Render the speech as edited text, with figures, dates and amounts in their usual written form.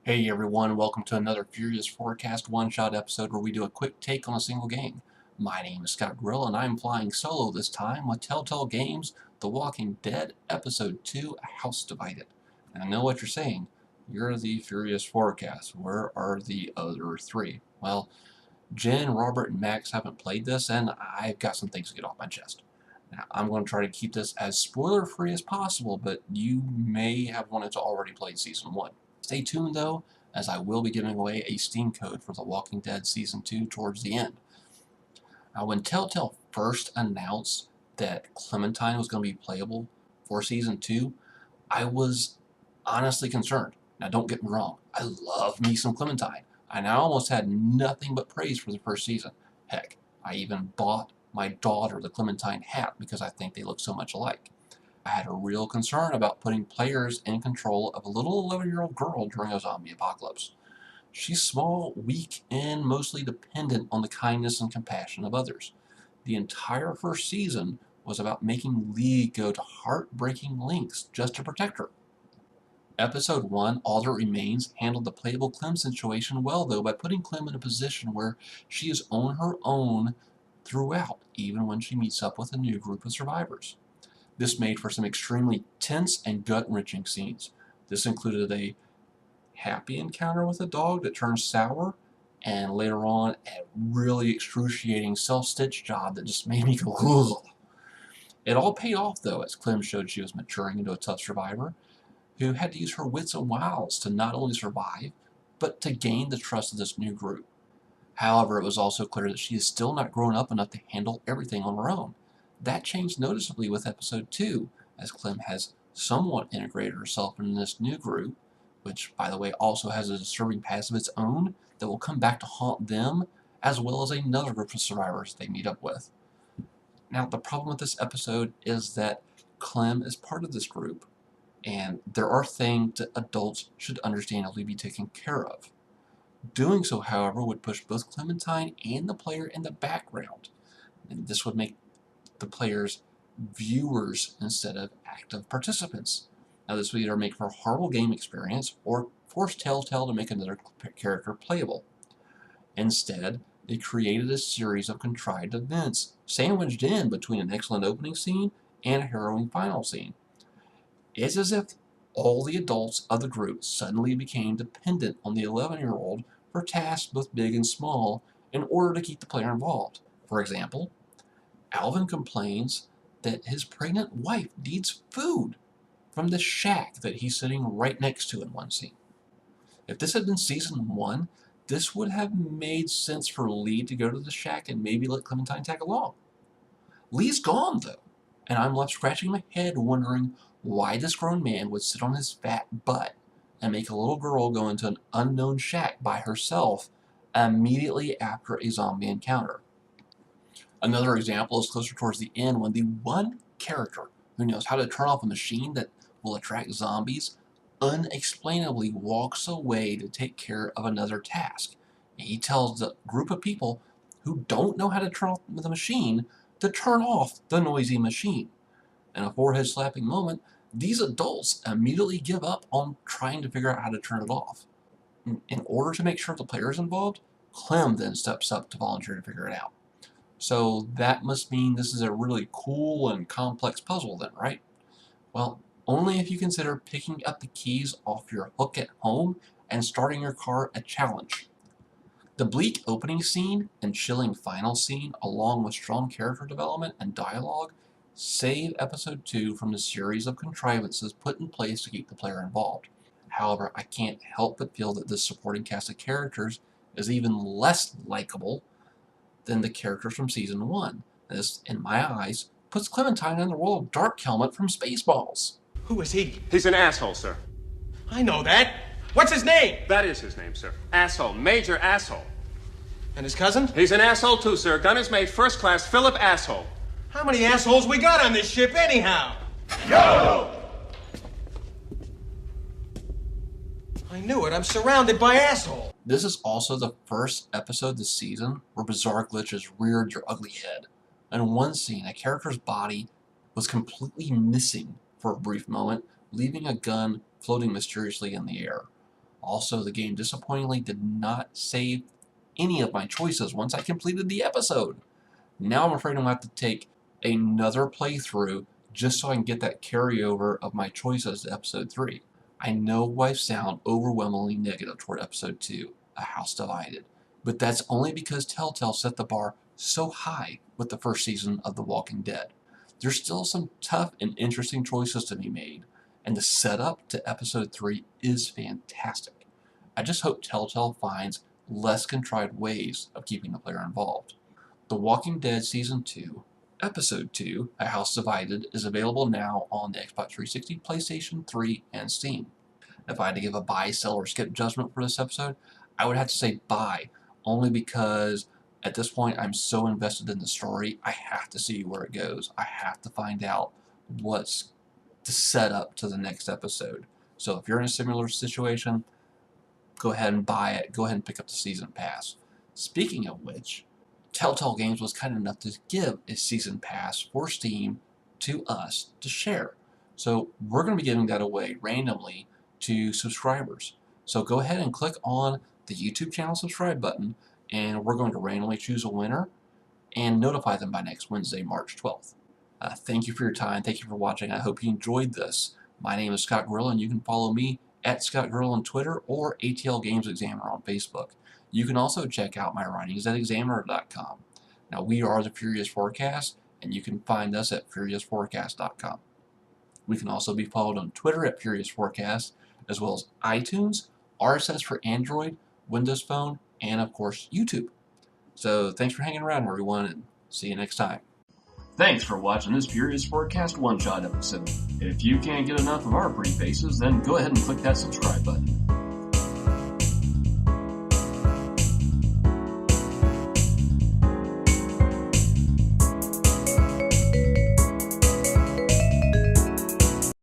Hey everyone, welcome to another Furious Fourcast one-shot episode where we do a quick take on a single game. My name is Scott Grill and I'm flying solo this time with Telltale Games, The Walking Dead, Episode 2, A House Divided. And I know what you're saying. You're the Furious Forecast. Where are the other three? Well, Jen, Robert, and Max haven't played this and I've got some things to get off my chest. Now, I'm going to try to keep this as spoiler-free as possible, but you may have wanted to already play Season 1. Stay tuned though, as I will be giving away a Steam code for The Walking Dead Season 2 towards the end. Now, when Telltale first announced that Clementine was going to be playable for Season 2, I was honestly concerned. Now, don't get me wrong, I love me some Clementine, and I almost had nothing but praise for the first season. Heck, I even bought my daughter the Clementine hat because I think they look so much alike. I had a real concern about putting players in control of a little 11-year-old girl during a zombie apocalypse. She's small, weak, and mostly dependent on the kindness and compassion of others. The entire first season was about making Lee go to heartbreaking lengths just to protect her. Episode 1, All That Remains, handled the playable Clem situation well, though, by putting Clem in a position where she is on her own throughout, even when she meets up with a new group of survivors. This made for some extremely tense and gut-wrenching scenes. This included a happy encounter with a dog that turned sour, and later on, a really excruciating self-stitch job that just made me go, ugh. It all paid off, though, as Clem showed she was maturing into a tough survivor who had to use her wits and wiles to not only survive, but to gain the trust of this new group. However, it was also clear that she is still not grown up enough to handle everything on her own. That changed noticeably with Episode 2, as Clem has somewhat integrated herself into this new group, which, by the way, also has a disturbing past of its own that will come back to haunt them, as well as another group of survivors they meet up with. Now, the problem with this episode is that Clem is part of this group, and there are things that adults should understandably be taken care of. Doing so, however, would push both Clementine and the player in the background, and this would make the players viewers instead of active participants. Now, this would either make for a horrible game experience or force Telltale to make another character playable. Instead, they created a series of contrived events, sandwiched in between an excellent opening scene and a harrowing final scene. It's as if all the adults of the group suddenly became dependent on the 11-year-old for tasks both big and small in order to keep the player involved. For example, Alvin complains that his pregnant wife needs food from the shack that he's sitting right next to in one scene. If this had been Season 1, this would have made sense for Lee to go to the shack and maybe let Clementine tag along. Lee's gone, though, and I'm left scratching my head wondering why this grown man would sit on his fat butt and make a little girl go into an unknown shack by herself immediately after a zombie encounter. Another example is closer towards the end when the one character who knows how to turn off a machine that will attract zombies unexplainably walks away to take care of another task. He tells the group of people who don't know how to turn off the machine to turn off the noisy machine. In a forehead-slapping moment, these adults immediately give up on trying to figure out how to turn it off. In order to make sure the player is involved, Clem then steps up to volunteer to figure it out. So that must mean this is a really cool and complex puzzle then, right? Well, only if you consider picking up the keys off your hook at home and starting your car a challenge. The bleak opening scene and chilling final scene, along with strong character development and dialogue, save Episode 2 from the series of contrivances put in place to keep the player involved. However, I can't help but feel that this supporting cast of characters is even less likable than the characters from Season 1. This, in my eyes, puts Clementine in the role of Dark Helmet from Spaceballs. Who is he? He's an asshole, sir. I know that. What's his name? That is his name, sir. Asshole. Major asshole. And his cousin? He's an asshole too, sir. Gunner's mate, first class, Philip Asshole. How many assholes we got on this ship anyhow? Yo! I knew it. I'm surrounded by assholes. This is also the first episode this season where bizarre glitches reared your ugly head. In one scene, a character's body was completely missing for a brief moment, leaving a gun floating mysteriously in the air. Also, the game disappointingly did not save any of my choices once I completed the episode. Now I'm afraid I'm going to have to take another playthrough just so I can get that carryover of my choices to episode 3. I know I sound overwhelmingly negative toward episode 2, A House Divided, but that's only because Telltale set the bar so high with the first season of The Walking Dead. There's still some tough and interesting choices to be made, and the setup to episode 3 is fantastic. I just hope Telltale finds less contrived ways of keeping the player involved. The Walking Dead Season 2, Episode 2, A House Divided, is available now on the Xbox 360, PlayStation 3, and Steam. If I had to give a buy, sell, or skip judgment for this episode, I would have to say buy, only because at this point I'm so invested in the story, I have to see where it goes. I have to find out what's the setup to the next episode. So if you're in a similar situation, go ahead and buy it. Go ahead and pick up the Season Pass. Speaking of which, Telltale Games was kind enough to give a Season Pass for Steam to us to share. So we're going to be giving that away randomly to subscribers. So go ahead and click on the YouTube channel subscribe button, and we're going to randomly choose a winner and notify them by next Wednesday, March 12th. Thank you for your time. Thank you for watching. I hope you enjoyed this. My name is Scott Gorilla, and you can follow me at Scott Gorilla on Twitter or ATL Games Examiner on Facebook. You can also check out my writings at examiner.com. Now, we are the Furious Fourcast, and you can find us at furiousfourcast.com. We can also be followed on Twitter at Furious Fourcast, as well as iTunes, RSS for Android, Windows Phone, and of course, YouTube. So thanks for hanging around, everyone, and see you next time. Thanks for watching this Furious Fourcast one-shot episode. If you can't get enough of our pretty faces, then go ahead and click that subscribe button.